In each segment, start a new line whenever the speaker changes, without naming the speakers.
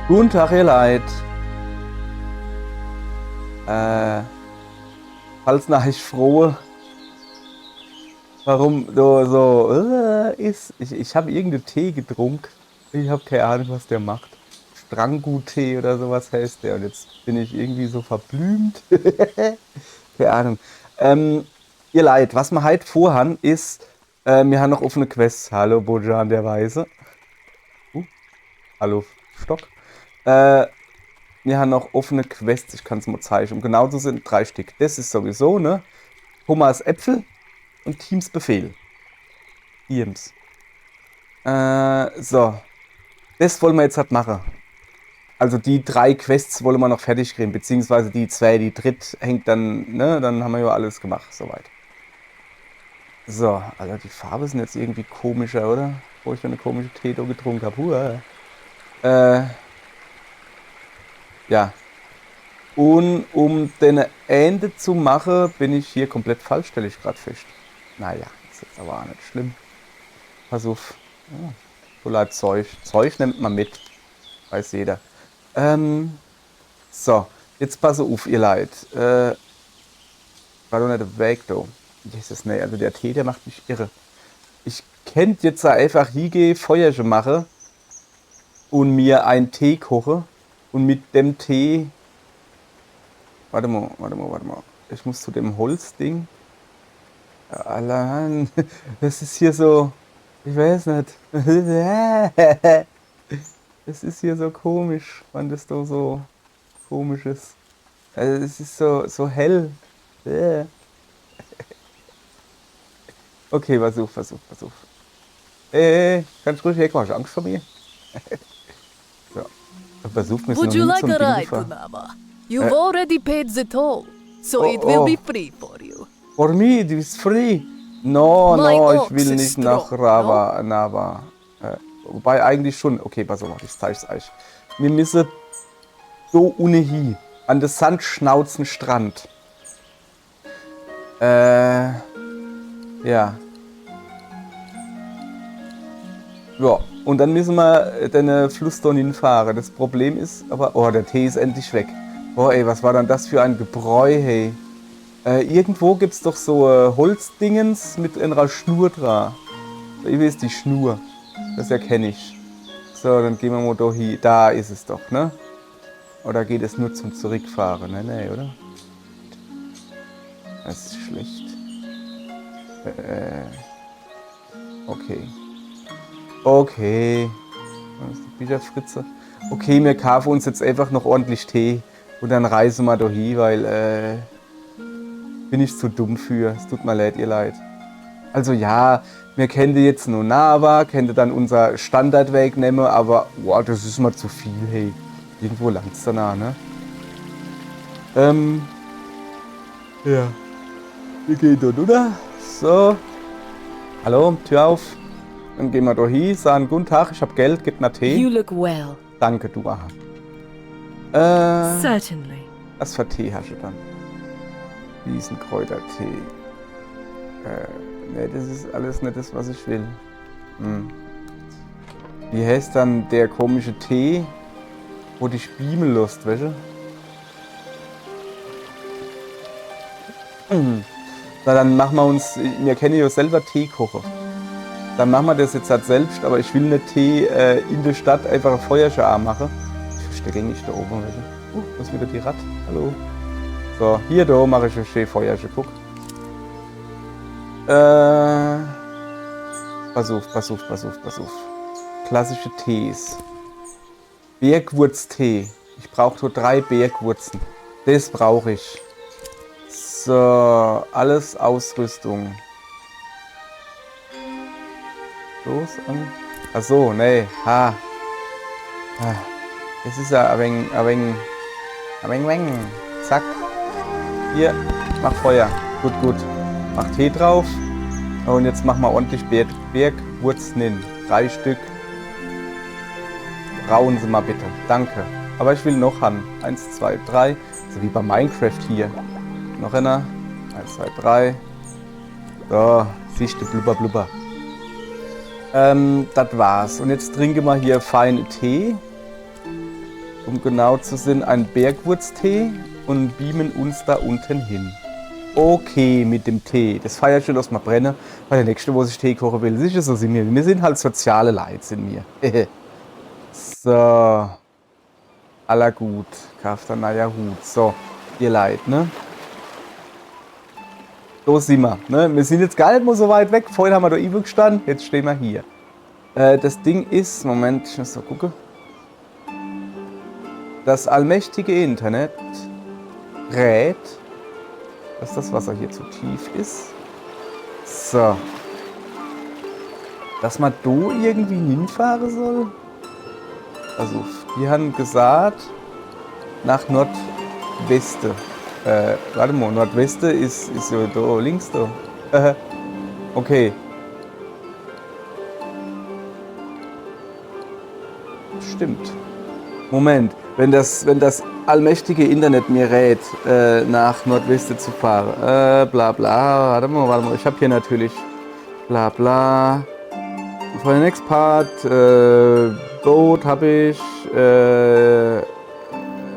Guten Tag, ihr Leid. Falls nach ich frohe, warum du so ist. Ich habe irgendeinen Tee getrunken. Ich habe keine Ahnung, was der macht. Strangu-Tee oder sowas heißt der. Und jetzt bin ich irgendwie so verblümt. Keine Ahnung. Ihr Leid, was wir heute vorhaben, ist, wir haben noch offene Quests. Hallo, Bojan der Weise. Hallo, Stock. Wir haben noch offene Quests, ich kann es mal zeigen. Um genau zu sein, 3 Stück. Das ist sowieso, ne? Thomas Äpfel und Teams Befehl. Teams. So. Das wollen wir jetzt halt machen. Also die 3 Quests wollen wir noch fertig kriegen, beziehungsweise die 2, die dritt hängt dann, ne? Dann haben wir ja alles gemacht, soweit. So, also die Farbe sind jetzt irgendwie komischer, oder? Wo ich eine komische Tee getrunken habe. Ja. Und um den Ende zu machen, bin ich hier komplett falsch, stelle ich gerade fest. Naja, ist jetzt aber auch nicht schlimm. Pass auf. Ja, so leid Zeug. Zeug nimmt man mit. Weiß jeder. So, jetzt pass auf, ihr Leid. War doch nicht weg, da. Jesus, nee, also der Tee, der macht mich irre. Ich könnte jetzt einfach hingehen, Feuerchen mache und mir einen Tee koche und mit dem Tee. Warte mal. Ich muss zu dem Holzding. Allein, das ist hier so. Ich weiß nicht. Es ist hier so komisch, wann das da so komisch ist. Also es ist so hell. Okay, pass auf. Kannst ruhig weg, hast du Angst vor mir? So. Versuch mir
Would
noch
you
nie
like
zum
a
Ding
ride,
gefahren.
Kunama? You've already paid the toll, so it will be free for you.
For me, it is free. No,
My
ich
ox
will
is
nicht nach
strong,
Nava. Wobei eigentlich schon. Okay, pass auf, ich zeig's euch. Wir müssen so ohnehin an den Sandschnauzenstrand. Ja. Ja, und dann müssen wir den Fluss da hinfahren. Das Problem ist aber, oh, der Tee ist endlich weg. Oh, ey, was war dann das für ein Gebräu, hey. Irgendwo gibt's doch so Holzdingens mit einer Schnur dran. Ich weiß die Schnur. Das erkenne ich. So, dann gehen wir mal da hin. Da ist es doch, ne? Oder geht es nur zum Zurückfahren? Nee, oder? Das ist schlecht. Okay. Das ist die Bischofsfritze. Okay, wir kaufen uns jetzt einfach noch ordentlich Tee. Und dann reisen wir da hin, weil bin ich zu dumm für. Es tut mir leid, ihr Leid. Also ja, wir kennen jetzt nur Nava, könnte dann unser Standardweg nehmen, aber boah, das ist mal zu viel, hey. Irgendwo langt's danach, ne? Ja. Wir gehen dort, oder? So. Hallo, Tür auf. Dann gehen wir da hin, sagen guten Tag, ich hab Geld, gib mir Tee.
You look well.
Danke, du aha.
Certainly.
Was für Tee hast du dann? Wiesenkräutertee. Ne, das ist alles nicht das, was ich will. Wie heißt dann der komische Tee, wo dich beamen lässt, weißt du? Na, dann machen wir uns, wir kennen ja selber Tee kochen. Dann machen wir das jetzt halt selbst, aber ich will nicht Tee in der Stadt einfach ein Feuerchen anmachen. Ich verstecke nicht da oben, weißt du? Das ist wieder die Rad. Hallo. So, hier da mache ich ein schön Feuerchen, guck. Pass auf. Klassische Tees. Bergwurztee. Ich brauche nur 3 Bergwurzen. Das brauche ich. So, alles Ausrüstung. Los an. Achso, nee. Es ist ja ein wenig. Zack. Hier, mach Feuer. Gut. Mach Tee drauf. Und jetzt machen wir ordentlich Bergwurzen hin. 3 Stück. Brauen Sie mal bitte. Danke. Aber ich will noch haben. 1, 2, 3. So wie bei Minecraft hier. Noch einer. 1, 2, 3. So, siehst du, blubber. Das war's. Und jetzt trinken wir hier feinen Tee. Um genau zu sein, ein Bergwurztee und beamen uns da unten hin. Okay, mit dem Tee. Das Feuer schon lass mal brennen, weil der nächste, wo sich Tee kochen will, sicher so sind wir. Wir sind halt soziale Leute, sind wir. So. Aller gut. Kaftanaya Hut. So, ihr Leid, ne? So sind wir, ne? Wir sind jetzt gar nicht mehr so weit weg. Vorhin haben wir da Ivo gestanden, jetzt stehen wir hier. Das Ding ist, Moment, ich muss mal gucken. Das allmächtige Internet rät, dass das Wasser hier zu tief ist. So. Dass man da irgendwie hinfahren soll? Also, die haben gesagt, nach Nordwesten. Warte mal, Nordwesten ist ja da links da. Okay. Stimmt. Moment, wenn das allmächtige Internet mir rät, nach Nordwesten zu fahren. Bla bla. Warte mal. Ich habe hier natürlich bla bla. For the next part, Boot habe ich.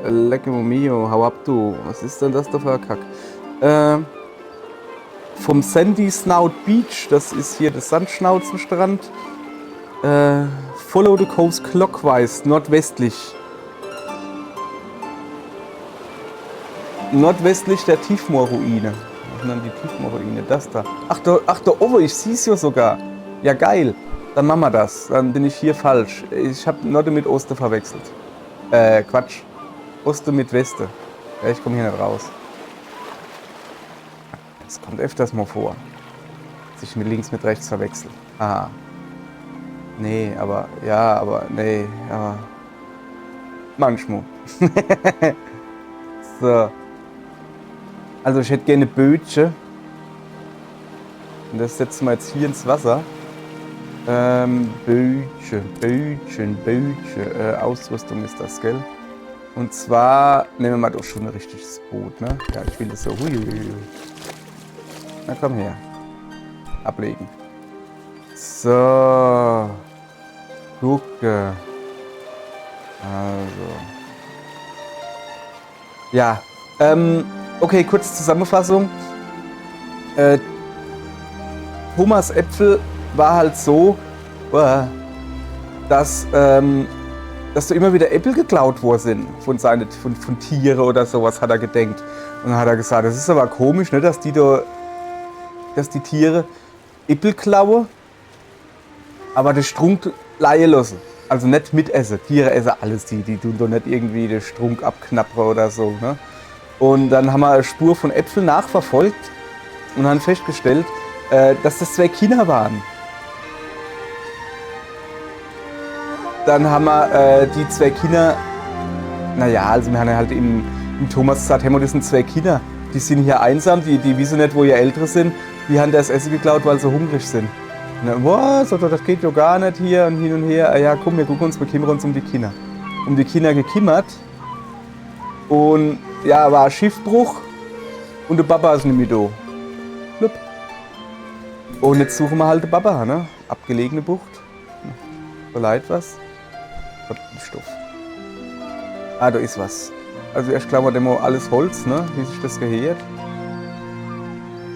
Lecco mio, hau ab du. Was ist denn das da für ein Kack? Vom Sandy Snout Beach, das ist hier der Sandschnauzenstrand. Follow the coast clockwise, nordwestlich. Nordwestlich der Tiefmoorruine. Was sind dann die Tiefmoorruine? Das da. Ach da oben, ich sehe es ja sogar. Ja geil. Dann machen wir das. Dann bin ich hier falsch. Ich habe Norden mit Osten verwechselt. Quatsch. Osten mit Westen. Ja, ich komme hier nicht raus. Das kommt öfters mal vor. Sich mit links mit rechts verwechselt. Aha. Nee, aber. Manchmal. So. Also ich hätte gerne Bötchen. Und das setzen wir jetzt hier ins Wasser. Bötchen. Ausrüstung ist das, gell? Und zwar nehmen wir mal doch schon ein richtiges Boot, ne? Ja, ich will das so. Huiuiui. Na komm her. Ablegen. So. Gucke. Also. Ja. Okay, kurze Zusammenfassung. Thomas Äpfel war halt so, dass da immer wieder Äpfel geklaut worden sind von Tieren oder sowas, hat er gedenkt. Und dann hat er gesagt, das ist aber komisch, ne, dass die Tiere Äpfel klauen, aber den Strunk leihen lassen. Also nicht mitessen. Tiere essen alles, die tun doch nicht irgendwie den Strunk abknappern oder so. Ne? Und dann haben wir eine Spur von Äpfeln nachverfolgt und haben festgestellt, dass das 2 Kinder waren. Dann haben wir die 2 Kinder, also wir haben halt im Thomas gesagt, hey, das sind 2 Kinder, die sind hier einsam, die wissen nicht, wo ihre Eltern sind, die haben das Essen geklaut, weil sie hungrig sind. Und dann, was, das geht ja gar nicht hier und hin und her. Ja, komm, wir gucken uns, wir kümmern uns um die Kinder. Um die Kinder gekümmert. Und ja, war ein Schiffbruch und der Papa ist nicht mehr da. Blub. Und jetzt suchen wir halt den Papa, ne? Abgelegene Bucht. So leid was. Stoff. Ah, da ist was. Also erst klauen wir dem alles Holz, ne? Wie sich das gehört.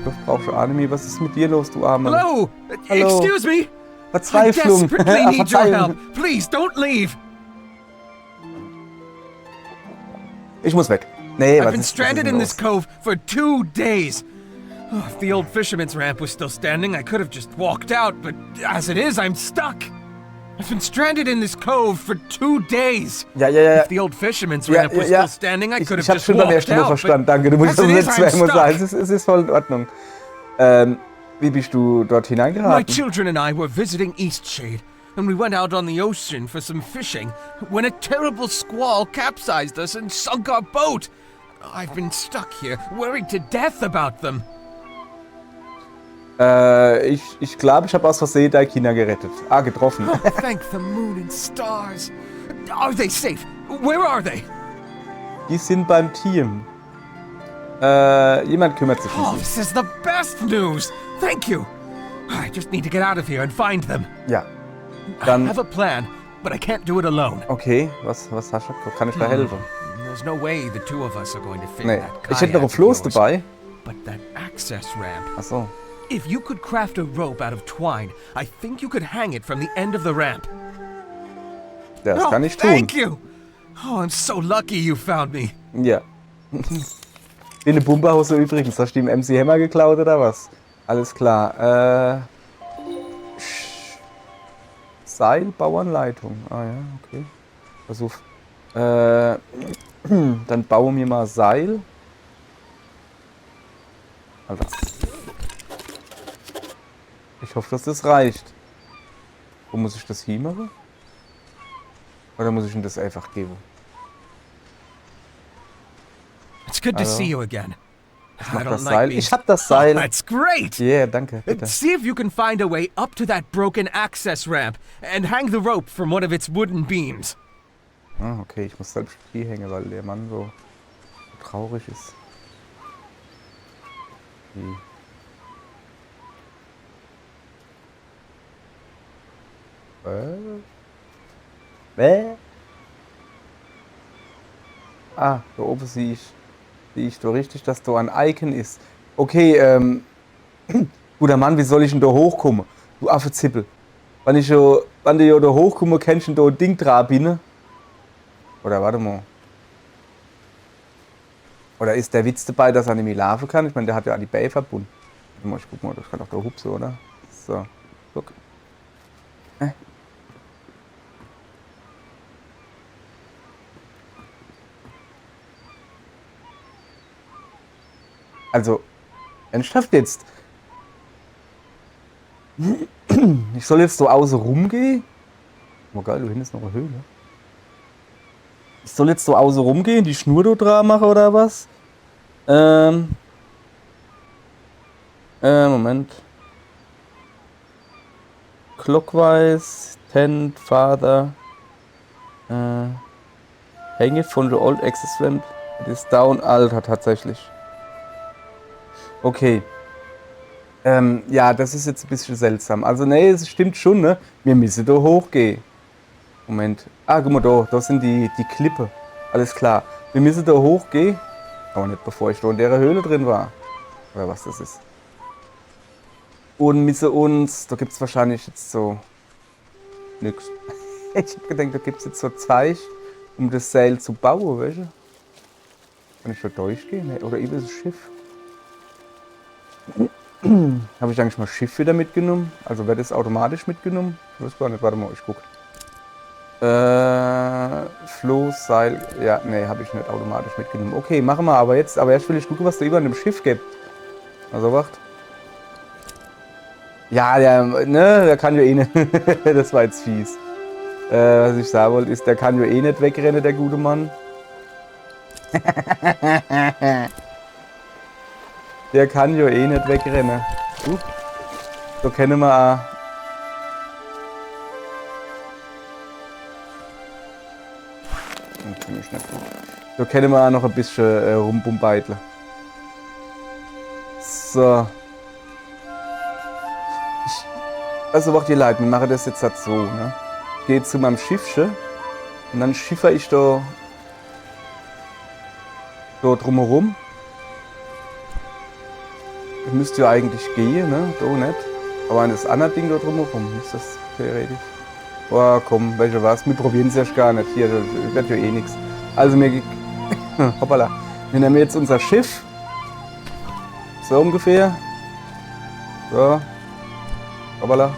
Du brauchst auch nicht mehr. Was ist mit dir los, du Arme?
Hello! Excuse me!
Verzweiflung!
I desperately need your help! Please, don't leave!
Ich muss weg. Nee,
I've been stranded in this cove for 2 days. Oh, if the old fisherman's ramp was still standing, I could have just walked out, but as it is, I'm stuck. I've been stranded in this cove for 2 days.
Ja.
If the old fisherman's ramp was still standing, I could have just walked out.
Ich hab's schon beim ersten Mal verstanden, danke. Du musst uns nicht zweimal sagen. Es ist voll in Ordnung. Wie bist du dort hineingeraten?
My children and I were visiting Eastshade, and we went out on the ocean for some fishing, when a terrible squall capsized us and sunk our boat. I've been stuck here, worried to death about them.
Ich glaube, ich habe aus Versehen deine Kinder gerettet. Getroffen.
Oh, thank the moon and stars. Are they safe? Where are they?
Die sind beim Team. Jemand kümmert sich um
Oh,
sie.
this is the best news. Thank you. I just need to get out of here and find them.
Ja.
I
Dann
have a plan. but I can't do it alone.
Okay, was hast du? Kann ich da helfen?
There's no way the two of us are going to fit
Nee.
that
Ich hätte noch ein
kayak of
Floß
yours.
dabei.
But that access ramp.
Achso.
If you could craft a rope out of twine, I think you could hang it from the end of the ramp.
Das kann ich tun.
Thank you! Oh, I'm so lucky you found me.
Ja. Wie eine Bumperhose übrigens. Hast du die im MC Hammer geklaut oder was? Alles klar. Seilbauanleitung. Ah ja, okay. Versuch. Dann baue mir mal Seil. Alter. Ich hoffe, dass das reicht. Wo muss ich das hier machen? Oder muss ich ihm das einfach geben?
It's good to see you again.
Ich mach das Seil. Ich hab das Seil.
That's great!
Yeah, danke. Bitte.
See if you can find a way up to that broken access ramp and hang the rope from one of its wooden beams.
Ah, okay, ich muss selbst hier hängen, weil der Mann so traurig ist. Ah, da oben sehe ich da richtig, dass da ein Icon ist. Okay, guter Mann, wie soll ich denn da hochkommen? Du Affezippel. Wenn du ja da hochkomme, kennst du da ein Ding dran bin? Oder warte mal. Oder ist der Witz dabei, dass er nicht mehr laufen kann? Ich meine, der hat ja die Beine verbunden. Warte mal, ich guck mal, das kann doch da hupsen, oder? So, guck. Also, ernsthaft jetzt? Ich soll jetzt so außen rumgehen? Oh geil, du hinten ist noch eine Höhle. Ich soll jetzt so außen rumgehen, die Schnur da dran machen oder was? Moment. Clockwise, Tent, Father. Hang it from the old access ramp. It is down, Alter, tatsächlich. Okay. Ja, das ist jetzt ein bisschen seltsam. Also, nee, es stimmt schon, ne? Wir müssen da hochgehen. Moment. Ah, guck mal da sind die Klippe. Alles klar. Wir müssen da hochgehen. Aber nicht bevor ich da in der Höhle drin war. Oder was das ist. Und müssen uns, da gibt es wahrscheinlich jetzt so nix. Ich hab gedacht, da gibt es jetzt so Zeug, um das Seil zu bauen, weißt du? Kann ich da durchgehen? Oder über das Schiff? Habe ich eigentlich mal Schiff wieder mitgenommen? Also wird das automatisch mitgenommen? Ich weiß gar nicht, warte mal, ich gucke. Floß, Seil, ja, nee, habe ich nicht automatisch mitgenommen. Okay, machen wir aber jetzt. Aber erst will ich gucken, was da über dem Schiff gibt. Also, wacht. Ja, der kann ja eh nicht. Das war jetzt fies. Was ich sagen wollte, ist, der kann ja eh nicht wegrennen, der gute Mann. Der kann ja eh nicht wegrennen. So kennen wir auch. So können wir auch noch ein bisschen rumbumbeiteln. So. Also macht ihr leid, wir machen das jetzt halt so, ne? Ich gehe zu meinem Schiffchen und dann schiffer ich da drumherum. Das müsste ja eigentlich gehen, ne? Da nicht. Aber an das andere Ding da drumherum ist das theoretisch. Boah, komm, weißt du was? Wir probieren es erst gar nicht. Hier, das wird ja eh nichts. Also wir hoppala. Wir nehmen jetzt unser Schiff. So ungefähr. So. Hoppala.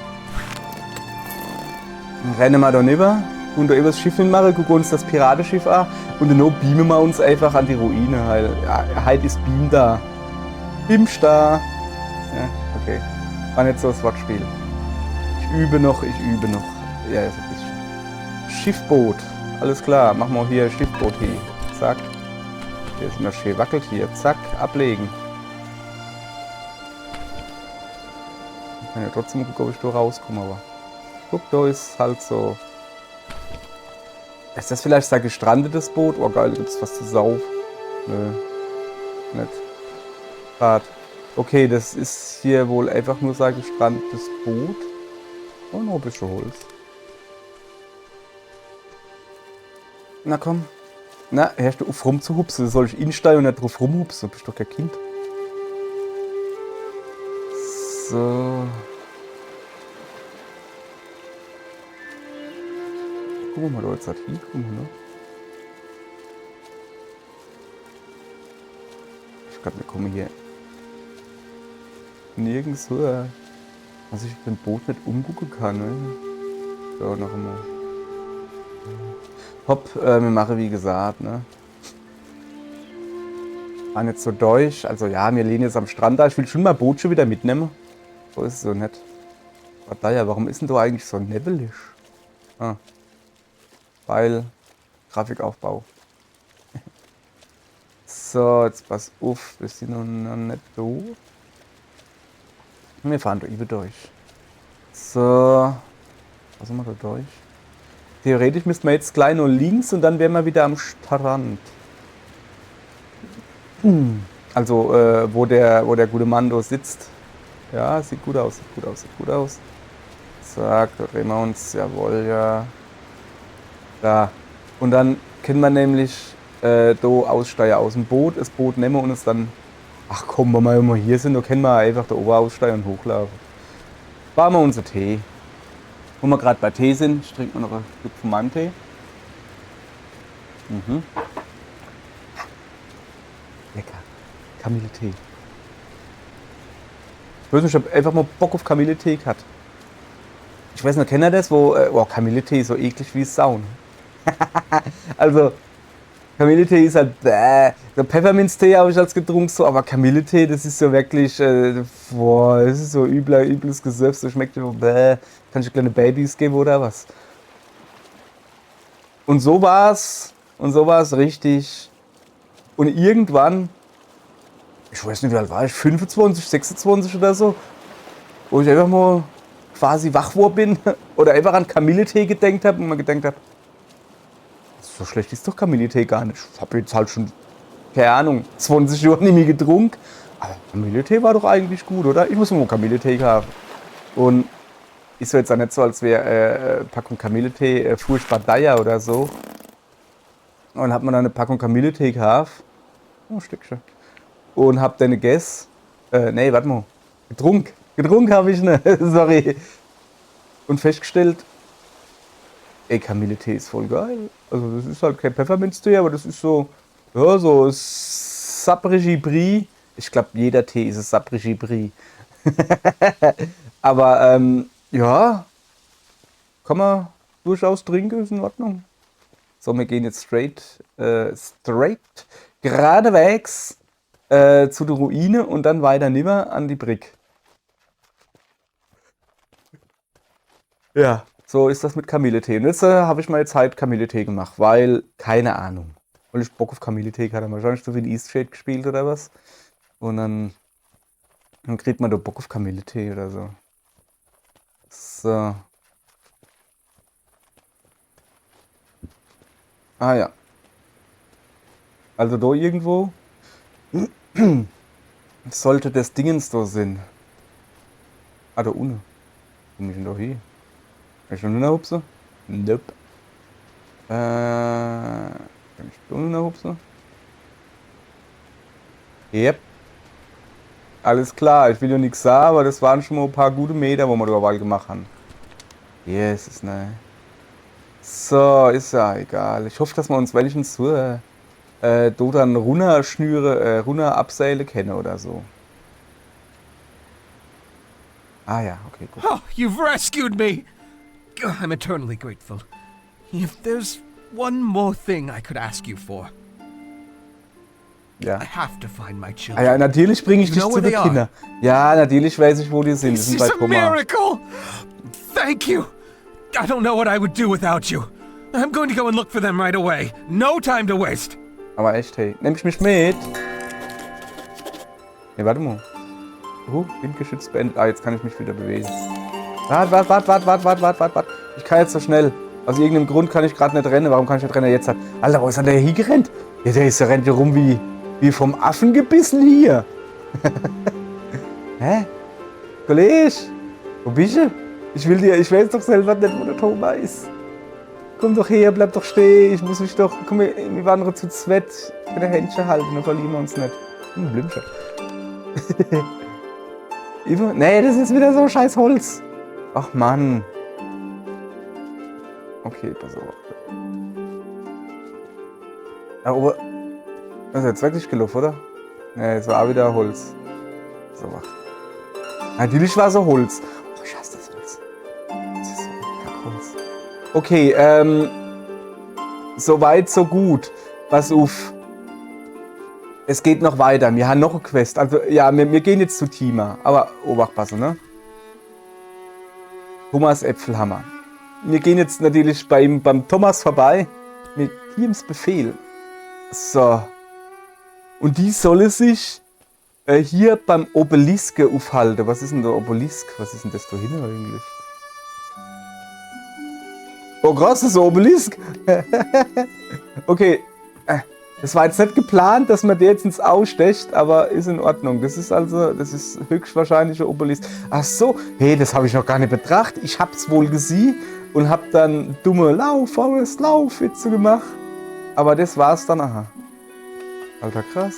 Dann rennen wir da rüber. Und da über das Schiff hinmachen, gucken uns das Piratenschiff an. Und dann beamen wir uns einfach an die Ruine. Halt ist Beam da. Beamst da. Ja, okay. War nicht so das Wortspiel. Ich übe noch. Ja, ist ein bisschen. Schiffboot. Alles klar, machen wir hier Schiffboot hier. Zack. Hier ist immer schön wackelt hier. Zack, ablegen. Ich kann ja trotzdem gucken, ob ich da rauskomme, aber. Guck, da ist halt so. Ist das vielleicht ein gestrandetes Boot? Oh geil, gibt's was zu saufen? Nö. Nicht. Fahrt. Okay, das ist hier wohl einfach nur ein gestrandetes Boot. Und noch ein bisschen Holz. Na komm. Na, hörst du auf rumzuhupsen? Soll ich insteigen und nicht drauf rumhupsen? Du bist doch kein Kind. So. Gucken wir mal, da jetzt halt hinkommen, ne? Ich glaube, wir kommen hier nirgends höher, dass ich mit dem Boot nicht umgucken kann, ne? So, noch einmal. Hopp, wir machen wie gesagt, ne? Fahren jetzt so durch, also ja, wir lehnen jetzt am Strand da. Ich will schon mal Boot schon wieder mitnehmen. So ist es so nett. Ja, warum ist denn da eigentlich so nebelig? Ah. Weil Grafikaufbau. So, jetzt pass auf, wir sind noch nicht da. Wir fahren da über durch. So, was sind wir da durch? Theoretisch müssten wir jetzt gleich nur links und dann wären wir wieder am Strand. Also, wo der gute Mann da sitzt. Ja, sieht gut aus, sieht gut aus, sieht gut aus. Zack, da drehen wir uns, jawohl, ja. Da. Und dann können wir nämlich da aussteigen aus dem Boot, das Boot nehmen und es dann. Ach komm, wenn wir hier sind, da können wir einfach da oben aussteigen und hochlaufen. Fahren wir unser Tee. Wo wir gerade bei Tee sind, ich trinke noch ein Stück von meinem Tee. Mhm. Lecker. Kamilletee. Ich weiß nicht, ich habe einfach mal Bock auf Kamilletee gehabt. Ich weiß nicht, kennt ihr das? Oh, Kamilletee ist so eklig wie Sau. Also, Kamilletee ist halt der Pfefferminztee habe ich als getrunken, so, aber Kamilletee, das ist so wirklich, das ist so übles Gesöff, so schmeckt so, kann ich kleine Babys geben oder was? Und so war's richtig. Und irgendwann, ich weiß nicht, wie alt war ich, 25, 26 oder so, wo ich einfach mal quasi wach geworden bin oder einfach an Kamilletee gedenkt habe und mir gedacht habe, so schlecht ist doch Kamilletee gar nicht. Ich habe jetzt halt schon, keine Ahnung, 20 Jahre nicht mehr getrunken. Aber Kamilletee war doch eigentlich gut, oder? Ich muss mal Kamilletee haben. Und ist so jetzt auch nicht so, als wäre Packung Kamilletee furchtbar teuer oder so. Und dann hat man dann eine Packung Kamilletee gehabt. Oh, ein Stückchen. Und hab dann gegessen. Nee, warte mal. Getrunken habe ich nicht. Sorry. Und festgestellt, ey, Kamilletee ist voll geil. Also das ist halt kein Pfefferminztee, aber das ist so, ja, so Saprigi-Brie. Ich glaube, jeder Tee ist ein Saprigi-Brie. Aber ja, kann man durchaus trinken, ist in Ordnung. So, wir gehen jetzt straight geradewegs zu der Ruine und dann weiter nimmer an die Brick. Ja. So ist das mit Kamilletee. Und jetzt habe ich mal jetzt halt Kamilletee gemacht, weil, keine Ahnung, weil ich Bock auf Kamilletee hatte. Wahrscheinlich so wie ein Eastshade gespielt oder was. Und dann kriegt man da Bock auf Kamilletee oder so. So. Ah ja. Also da irgendwo sollte das Dingens da sein. Ah, da unten. Wo bin ich denn da hier? Kann ich da nur hupsen? Nope. Kann ich da nur hupsen? Yep. Alles klar, ich will ja nichts sagen, aber das waren schon mal ein paar gute Meter, wo wir da Wahl gemacht haben. Yes, ist ne. So, ist ja egal. Ich hoffe, dass wir uns wenigstens so dann runter abseilen können oder so. Ah ja, okay, gut.
Oh, you've rescued me! I'm eternally grateful. If there's one more thing I could ask you for.
Ja.
I have to find my
Ah
children.
ja, natürlich bringe ich dich zu den Kindern. Ja, natürlich weiß ich, wo die sind. Die
This
sind
is
bei
a
Thomas.
miracle! Thank you! I don't know what I would do without you. I'm going to go and look for them right away. No time to waste.
Aber echt, hey, nimm ich mich mit? Ne, warte mal. Windgeschütz beendet. Ah, jetzt kann ich mich wieder bewegen. Warte. Ich kann jetzt so schnell. Aus irgendeinem Grund kann ich gerade nicht rennen. Warum kann ich nicht rennen? Jetzt hat. Alter, wo ist denn der hier gerannt? Ja, der rennt hier rum wie vom Affen gebissen hier. Hä? Kollege? Wo bist du? Ich weiß doch selber nicht, wo der Thomas ist. Komm doch her, bleib doch stehen. Ich muss mich doch... Komm, wir wandern zu zweit. Ich kann ein Händchen halten, dann verlieren wir uns nicht. Blümchen. Nee, das ist wieder so scheiß Holz. Ach Mann. Okay, pass auf. Aber das ist jetzt wirklich gelaufen, oder? Nee, es war auch wieder Holz. So, warte. Natürlich war so Holz. Oh, ich hasse das Holz. Das ist so Kackholz. Okay, so weit, so gut. Pass auf. Es geht noch weiter. Wir haben noch eine Quest. Also, ja, wir gehen jetzt zu Tima. Aber, Obacht passen, ne? Thomas Äpfelhammer. Wir gehen jetzt natürlich beim Thomas vorbei. Mit Tims Befehl. So. Und die solle sich hier beim Obelisk aufhalten. Was ist denn der Obelisk? Was ist denn das da hinten eigentlich? Oh krass, das ist ein Obelisk. Okay. Das war jetzt nicht geplant, dass man der jetzt ins Au stecht, aber ist in Ordnung. Das ist höchstwahrscheinlich ein Obelisk. Ach so, hey, das habe ich noch gar nicht betrachtet. Ich hab's wohl gesehen und hab dann dumme Lauf-Witze gemacht. Aber das war's dann, aha. Alter, krass.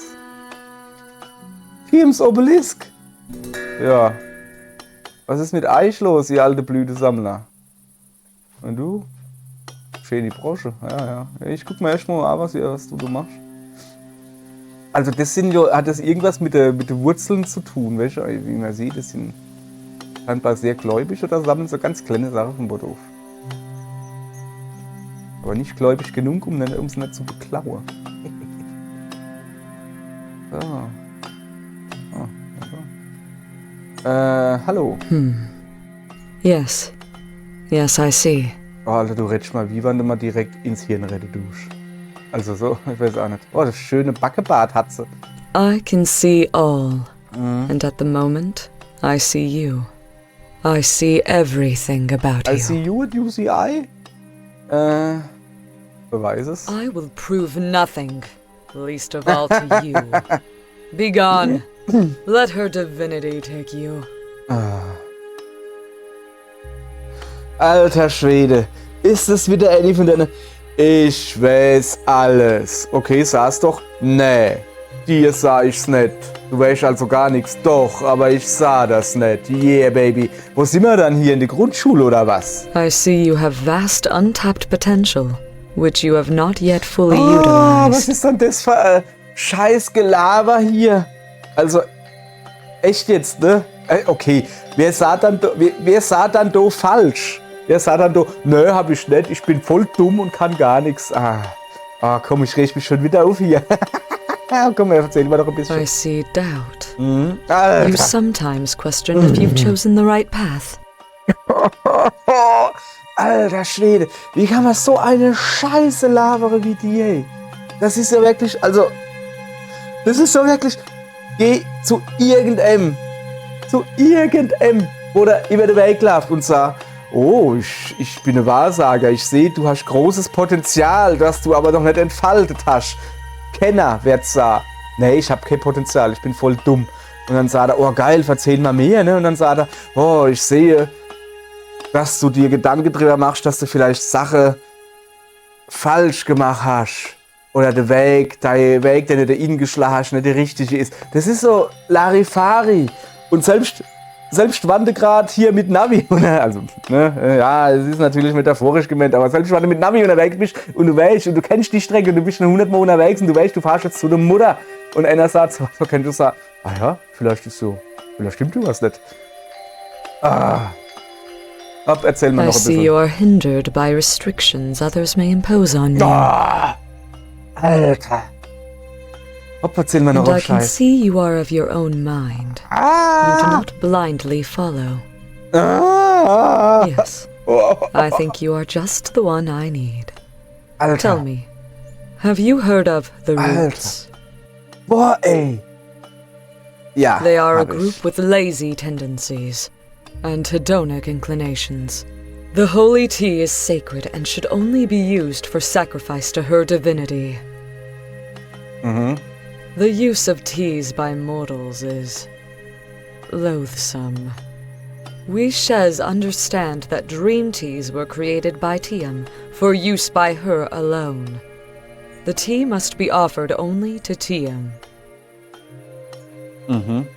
Tims Obelisk. Ja. Was ist mit Eich los, ihr alte Blütesammler? Und du? Schöne Brosche. Ja. Ich guck mal erstmal an, was du machst. Also das hat das irgendwas mit den Wurzeln zu tun, weißt du? Wie man sieht, das sind scheinbar sehr gläubig oder sammeln so ganz kleine Sachen vom Boot auf. Aber nicht gläubig genug, um es nicht zu beklauen. So. Hallo.
Yes, I see.
Oh, Alter, du redest mal, wie wenn du mal direkt ins Hirn redest. Also so, ich weiß auch nicht. Oh, das schöne Backebart hat sie.
I can see all. And at the moment, I see you. I see everything about
I
you.
see you and you see I. Beweis es.
I will prove nothing, least of all to you. Be gone. Let her divinity take you.
Alter Schwede, ist es wieder eine von deinen... Ich weiß alles. Okay, sah's doch? Nee, dir sah ich's nicht. Du weißt also gar nichts. Doch, aber ich sah das nicht. Yeah, baby. Wo sind wir dann hier, in der Grundschule oder was?
I see you have vast untapped potential, which you have not yet fully
Was
utilized.
ist denn das für scheiß Gelaber hier? Also, echt jetzt, ne? Okay, wer sah dann da falsch? Wer sah dann da, nö, hab ich nicht, ich bin voll dumm und kann gar nichts. Komm, ich reg mich schon wieder auf hier. Komm, erzähl mal doch ein bisschen.
I see doubt.
Alter.
You sometimes question if you've chosen the right path.
Alter Schwede, wie kann man so eine Scheiße labere wie die, ey? Das ist ja wirklich, also, das ist so wirklich, geh zu irgendeinem, wo der über den Weg läuft und sagt, oh, ich bin ein Wahrsager, ich sehe, du hast großes Potenzial, das du aber noch nicht entfaltet hast. Kenner wird sagen, nee, ich habe kein Potenzial, ich bin voll dumm. Und dann sagt er, oh geil, erzähl mal mehr, ne? Und dann sagt er, oh, ich sehe, dass du dir Gedanken drüber machst, dass du vielleicht Sache falsch gemacht hast. Oder der Weg, den du da geschlagen hast, nicht der richtige ist. Das ist so Larifari. Und selbst wenn du gerade hier mit Navi, also, ne, ja, es ist natürlich metaphorisch gemeint, aber selbst wenn du mit Navi unterwegs bist und du weißt und du kennst die Strecke und du bist schon 100 Mal unterwegs und du weißt, du fahrst jetzt zu der Mutter und einer sagt, so könntest du sagen, ja, vielleicht stimmt du was nicht. Erzähl mal
I
noch ein
see
bisschen.
you are hindered by restrictions others may impose on you.
Alter. Erzähl mal noch
And
einen
I can
Scheiß.
see you are of your own mind. You do not blindly follow. Yes, I think you are just the one I need.
Alter.
Tell me, have you heard of the Roots?
Boah, ey. Ja,
They are a
hab ich.
group with lazy tendencies and hedonic inclinations. The holy tea is sacred and should only be used for sacrifice to her divinity. The use of teas by mortals is loathsome. We Shez understand that dream teas were created by Tiam for use by her alone. The tea must be offered only to Tiam.
Mhm.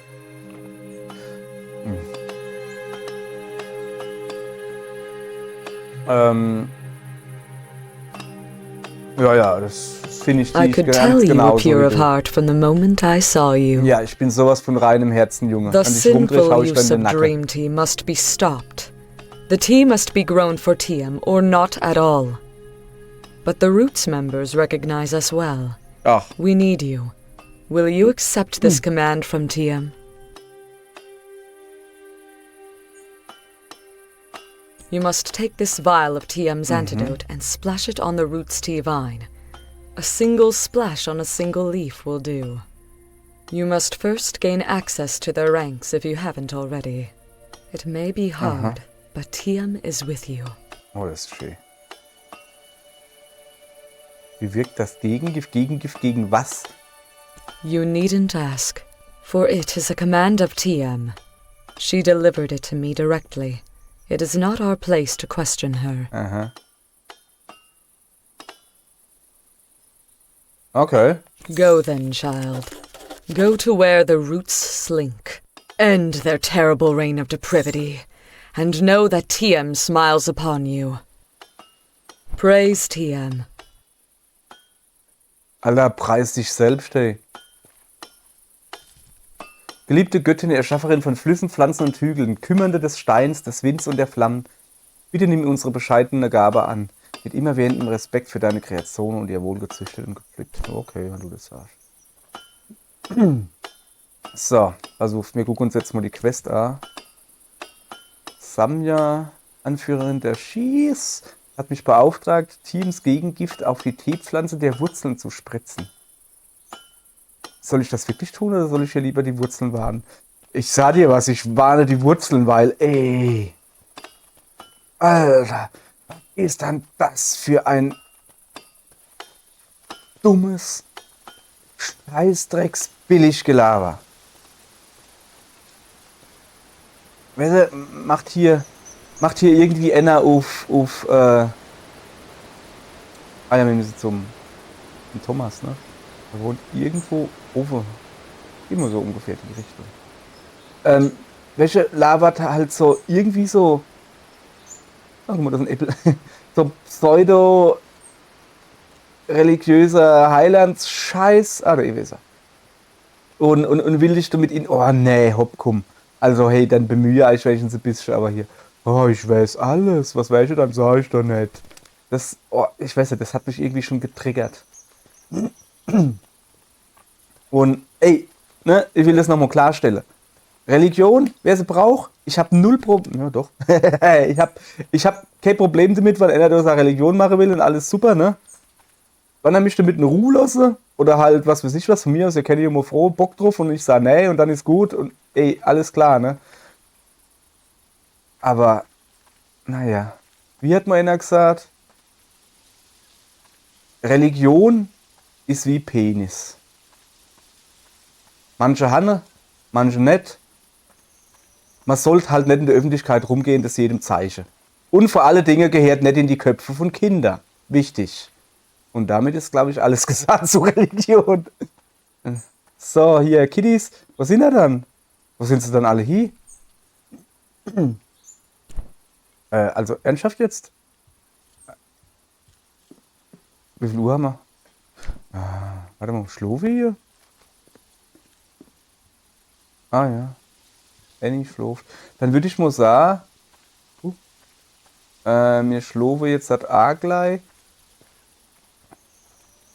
Ja, das finde ich
I could
ganz
tell you were
genauso
pure
wie
of
du.
heart from the moment I saw you.
Ja, ich bin sowas von reinem Herzen, Junge.
The
Wenn ich rumdrehe, schau
sinful
ich dann
use
in den
of
Nacken.
dream tea must be stopped. The tea must be grown for Tiam or not at all. But the Roots members recognize us well.
Ach,
We need you. Will you accept this command from Tiam? You must take this vial of Tiam's antidote and splash it on the Roots tea vine. A single splash on a single leaf will do. You must first gain access to their ranks if you haven't already. It may be hard, but Tiam is with you.
oh, das ist schön. Wie wirkt das Gegengift? Gegengift gegen was?
You needn't ask, for it is a command of Tiam. She delivered it to me directly. It is not our place to question her.
Aha. Okay.
Go then, child. Go to where the Roots slink. End their terrible reign of depravity, and know that Tiam smiles upon you. Praise Tiam.
Alter, preis dich selbst, ey. Geliebte Göttin, Erschafferin von Flüssen, Pflanzen und Hügeln, Kümmernde des Steins, des Winds und der Flammen, bitte nimm unsere bescheidene Gabe an, mit immerwährendem Respekt für deine Kreation und ihr wohlgezüchtet und gepflegt. Okay, wenn du das sagst. So, also wir gucken uns jetzt mal die Quest an. Samja, Anführerin der Schieß, hat mich beauftragt, Teams Gegengift auf die Teepflanze der Wurzeln zu spritzen. Soll ich das wirklich tun oder soll ich hier lieber die Wurzeln warnen? Ich sag dir was, ich warne die Wurzeln, weil, ey, Alter, was ist dann das für ein dummes Scheißdrecks-Billiggelaber? Weißt du, macht hier irgendwie einer auf ja, wir müssen zum Thomas, ne? Er wohnt irgendwo oben. Immer so ungefähr die Richtung. Welche labert halt so irgendwie so. Oh, guck mal, das ist ein Äpfel. So pseudo-religiöser Heilands-Scheiß. Ah, der Eweser. Und will dich damit in. Oh, nee, hopp, komm. Also, hey, dann bemühe ich welchen ein bisschen, aber hier. Oh, ich weiß alles. Was welche, dann sag ich doch nicht. Das, oh, ich weiß nicht, das hat mich irgendwie schon getriggert. Und, ey, ne, ich will das nochmal klarstellen. Religion, wer sie braucht, ich habe null Problem. Ja, doch. ich hab kein Problem damit, weil einer das eine Religion machen will und alles super, ne? Wenn er mich damit in Ruhe lasse, oder halt, was weiß ich was von mir aus, ihr kennt ja immer froh, Bock drauf und ich sage, nee, und dann ist gut und, ey, alles klar, ne? Aber, naja, wie hat mal einer gesagt? Religion ist wie Penis. Manche hanne, manche nicht. Man sollte halt nicht in der Öffentlichkeit rumgehen, das jedem zeigen. Und vor alle Dinge gehört nicht in die Köpfe von Kindern. Wichtig. Und damit ist, glaube ich, alles gesagt zu Religion. So, hier, Kiddies, wo sind ihr dann? Wo sind sie dann alle hier? Also, ernsthaft jetzt? Wie viel Uhr haben wir? Warte mal, schlafe ich hier? Ah ja. Annie schläft. Dann würde ich mal sagen, mir schlafe jetzt das A gleich.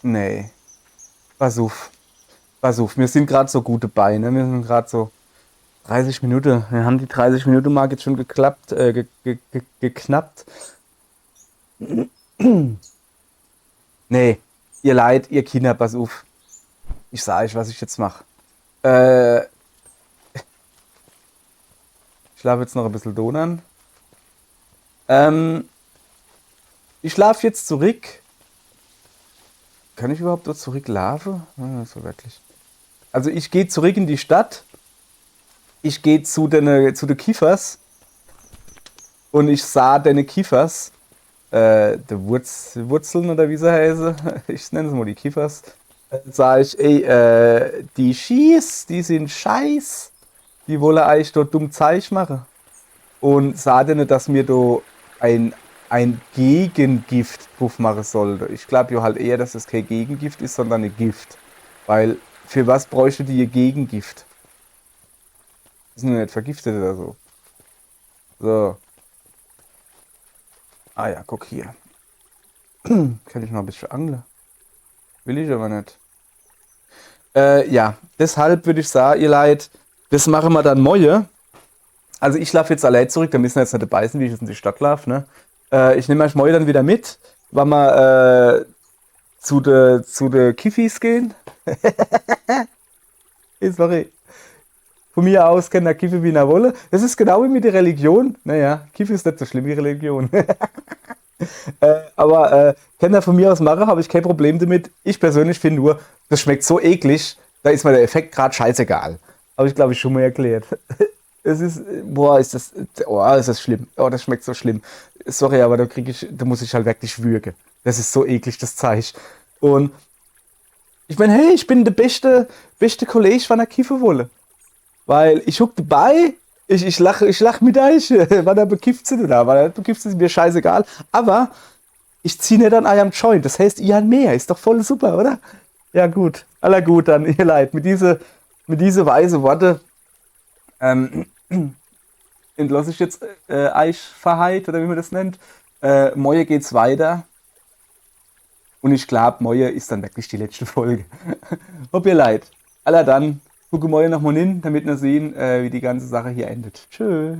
Nee. Pass auf. Pass auf, wir sind gerade so gute Beine. Wir sind gerade so 30 Minuten. Wir haben die 30 Minuten Marke jetzt schon geknappt. Nee, ihr Leid, ihr Kinder, pass auf. Ich sage euch, was ich jetzt mache. Ich schlafe jetzt noch ein bisschen donern. Ich schlafe jetzt zurück. Kann ich überhaupt dort zurücklaufen? Ja, so wirklich. Also ich gehe zurück in die Stadt. Ich gehe zu den Kiefers. und ich sah deine Kiefers, die Wurzeln oder wie sie heißen, ich nenne es mal die Kiefers, sag ich, ey, die Schieß, die sind scheiß, die wollen eigentlich dort dumm Zeug machen. Und sah denen, dass mir da ein Gegengift drauf machen sollte. Ich glaube ja halt eher, dass es kein Gegengift ist, sondern ein Gift. Weil, für was bräuchte die ihr Gegengift? Die sind ja nicht vergiftet oder so. So. Ah ja, guck hier. Kann ich noch ein bisschen angeln? Will ich aber nicht. Ja, deshalb würde ich sagen, ihr Leid, das machen wir dann morgen. Also ich laufe jetzt allein zurück, da müssen wir jetzt nicht dabei sein, wie ich jetzt in die Stadt laufe. Ne? Ich nehme euch morgen dann wieder mit, wenn wir zu de Kiffis gehen. Sorry. Von mir aus kann der Kiffe wie er wolle. Das ist genau wie mit der Religion. Naja, Kiffe ist nicht so schlimm wie Religion. Aber kann er von mir aus machen, habe ich kein Problem damit. Ich persönlich finde nur, das schmeckt so eklig, da ist mir der Effekt gerade scheißegal. Habe ich, glaube ich, schon mal erklärt. Es ist, ist das schlimm. Oh, das schmeckt so schlimm. Sorry, aber da muss ich halt wirklich würgen. Das ist so eklig, das Zeug. Und ich meine, hey, ich bin der beste Kollege von der Kiffe wolle. Weil ich huck dabei, ich lach mit euch, wann er bekifft sind oder wann er bekifft sind, ist mir scheißegal. Aber ich ziehe nicht an eurem Joint. Das heißt, ihr an mehr. Ist doch voll super, oder? Ja, gut. Aller gut dann, ihr Leid. Mit diese weise Worte entlasse ich jetzt Eichverheit oder wie man das nennt. Morgen geht's weiter. Und ich glaube, morgen ist dann wirklich die letzte Folge. Ob ihr leid. Aller dann, gucke morgen nochmal hin, damit wir sehen, wie die ganze Sache hier endet. Tschö.